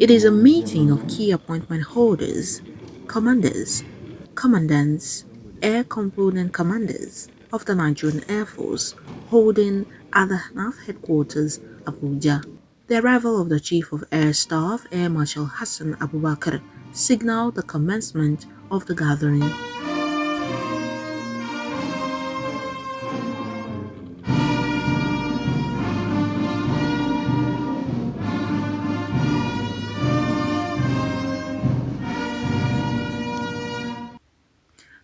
It is a meeting of key appointment holders, commanders, commandants, air component commanders of the Nigerian Air Force holding at the NAF headquarters, Abuja. The arrival of the Chief of Air Staff, Air Marshal Hassan Abubakar, signaled the commencement of the gathering.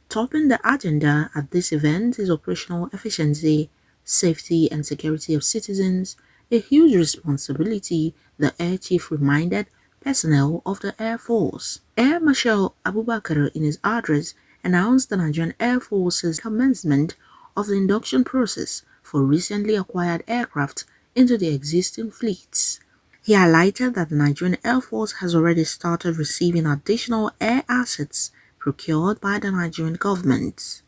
Topping the agenda at this event is operational efficiency, safety and security of citizens, a huge responsibility, the Air Chief reminded personnel of the Air Force. Air Marshal Abubakar in his address announced the Nigerian Air Force's commencement of the induction process for recently acquired aircraft into the existing fleets. He highlighted that the Nigerian Air Force has already started receiving additional air assets procured by the Nigerian government.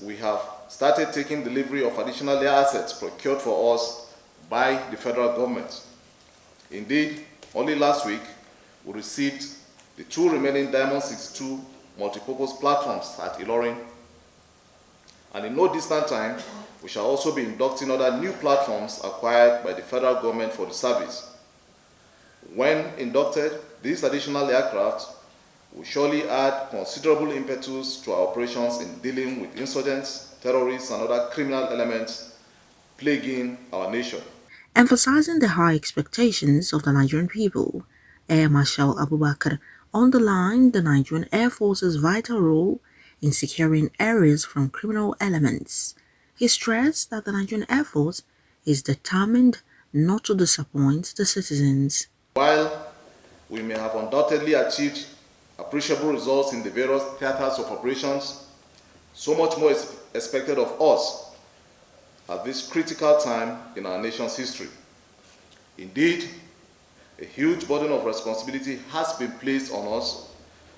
We have started taking delivery of additional air assets procured for us by the federal government. Indeed, only last week, we received the 2 remaining Diamond 62 multipurpose platforms at Ilorin. And in no distant time, we shall also be inducting other new platforms acquired by the federal government for the service. When inducted, these additional aircraft will surely add considerable impetus to our operations in dealing with insurgents, terrorists, and other criminal elements plaguing our nation. Emphasizing the high expectations of the Nigerian people, Air Marshal Abubakar underlined the Nigerian Air Force's vital role in securing areas from criminal elements. He stressed that the Nigerian Air Force is determined not to disappoint the citizens. While we may have undoubtedly achieved appreciable results in the various theaters of operations, so much more is expected of us at this critical time in our nation's history. Indeed, a huge burden of responsibility has been placed on us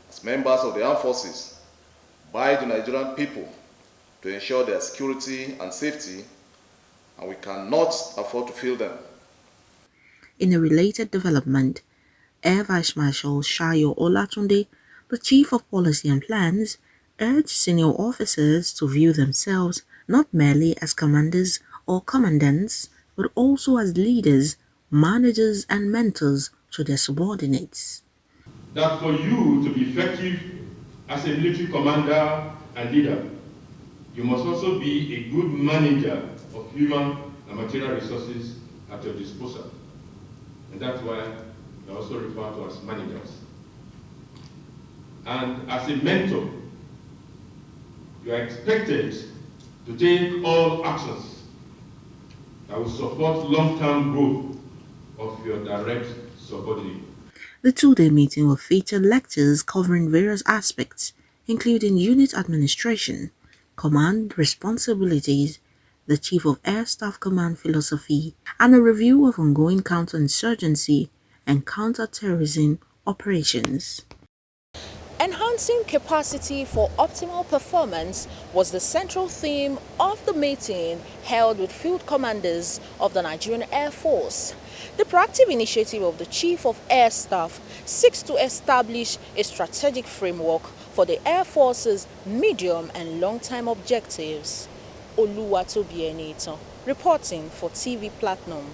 as members of the armed forces by the Nigerian people to ensure their security and safety, and we cannot afford to fail them. In a related development, Air Vice Marshal Shayo Olatunde, the Chief of Policy and Plans, urged senior officers to view themselves not merely as commanders or commandants, but also as leaders, managers and mentors to their subordinates. That for you to be effective as a military commander and leader, you must also be a good manager of human and material resources at your disposal. And that's why they are also referred to as managers. And as a mentor, you are expected to take all actions that will support long-term growth of your direct subordinate. The two-day meeting will feature lectures covering various aspects, including unit administration, command responsibilities, the Chief of Air Staff Command philosophy, and a review of ongoing counterinsurgency and counter-terrorism operations. Enhancing capacity for optimal performance was the central theme of the meeting held with field commanders of the Nigerian Air Force. The proactive initiative of the Chief of Air Staff seeks to establish a strategic framework for the Air Force's medium and long-term objectives. Oluwatobi Enito, reporting for TV Platinum.